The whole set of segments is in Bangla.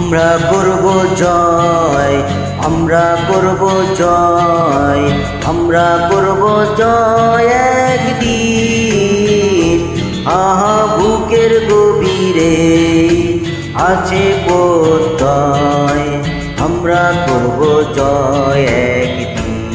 আমরা করব জয়, আমরা করব জয়, আমরা করব জয় একদিন। আহা বুকের গভীরে আছে প্রত্যয়, আমরা করব জয় একদিন।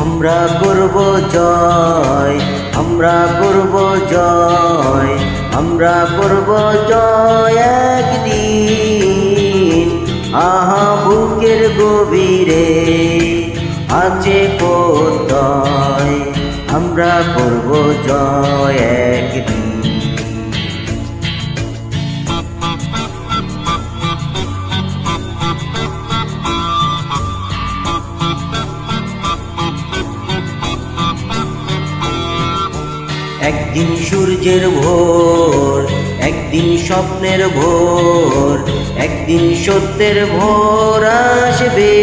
আমরা করব জয়, আমরা করব জয়, আমরা করব জয় একদিন। আহা বুকের গভীরে আছে প্রত্যয়, আমরা করব জয় একদিন। একদিন সূর্যের ভোর, একদিন স্বপ্নের ভোর, একদিন সত্যের ভোর আসবে।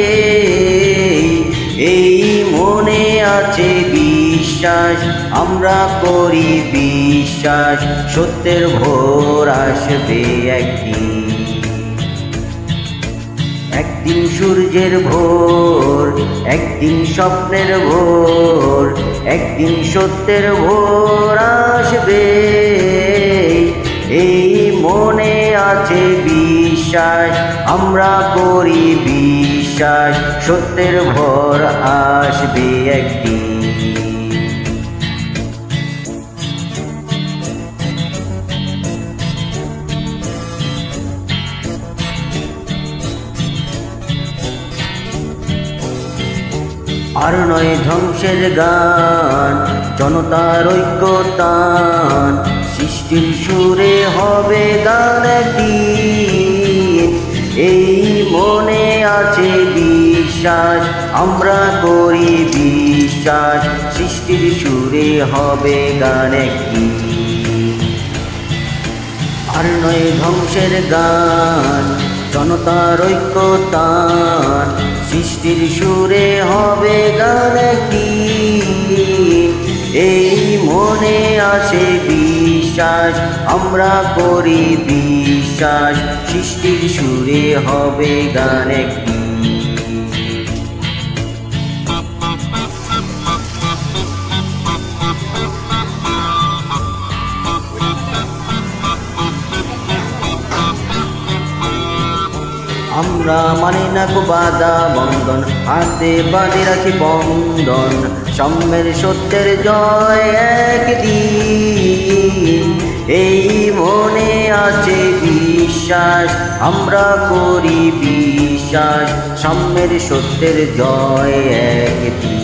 এই মনে আছে বিশ্বাস, আমরা করি বিশ্বাস, সত্যের ভোর আসবে একদিন। একদিন সূর্যের ভোর, একদিন স্বপ্নের ভোর, একদিন সত্যের ভোর আসবে। এই মনে আছে বিশ্বাস, আমরা করি বিশ্বাস, সত্যের ভোর আসবে একদিন। আর নয় ধ্বংসের গান, জনতার ঐক্যতান, সৃষ্টির সুরে হবে গান একদিন। এই মনে আছে বিশ্বাস, আমরা করি বিশ্বাস, সৃষ্টির সুরে হবে গান একদিন। আর নয় ধ্বংসের গান, জনতার ঐক্যতান, সৃষ্টির সুরে হবে গান একদিন। এই মনে আসে বিশ্বাস, আমরা করি বিশ্বাস, সৃষ্টির সুরে হবে গান একদিন। আমরা মানি না কো বাধা বন্ধন, হাতে বাঁধে রাখি বন্ধন, সাম্যের সত্যের জয় একদিন। এই মনে আছে বিশ্বাস, আমরা করি বিশ্বাস, সাম্যের সত্যের জয় একদিন।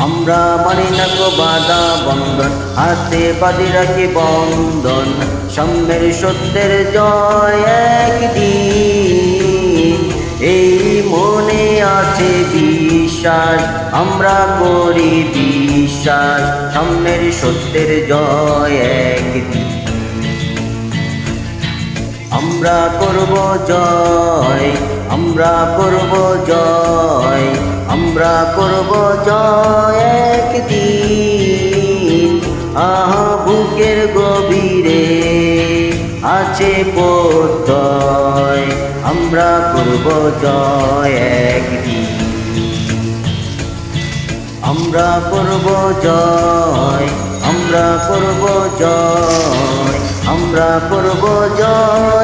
আমরা মানি না কো বাধা বন্ধন, হাতে বাঁধে রাখি বন্ধন, সাম্যের সত্যের জয় একদিন। এই মনে আছে বিশ্বাস, আমরা করি বিশ্বাস, সাম্যের সত্যের জয় একদিন। আমরা করব জয়, আমরা করব জয়, আমরা করব জয় একদিন। আহা বুকের গভীরে আছে প্রত্যয়, আমরা করব জয় একদিন। আমরা করব জয়, আমরা করব জয়, আমরা করব জয়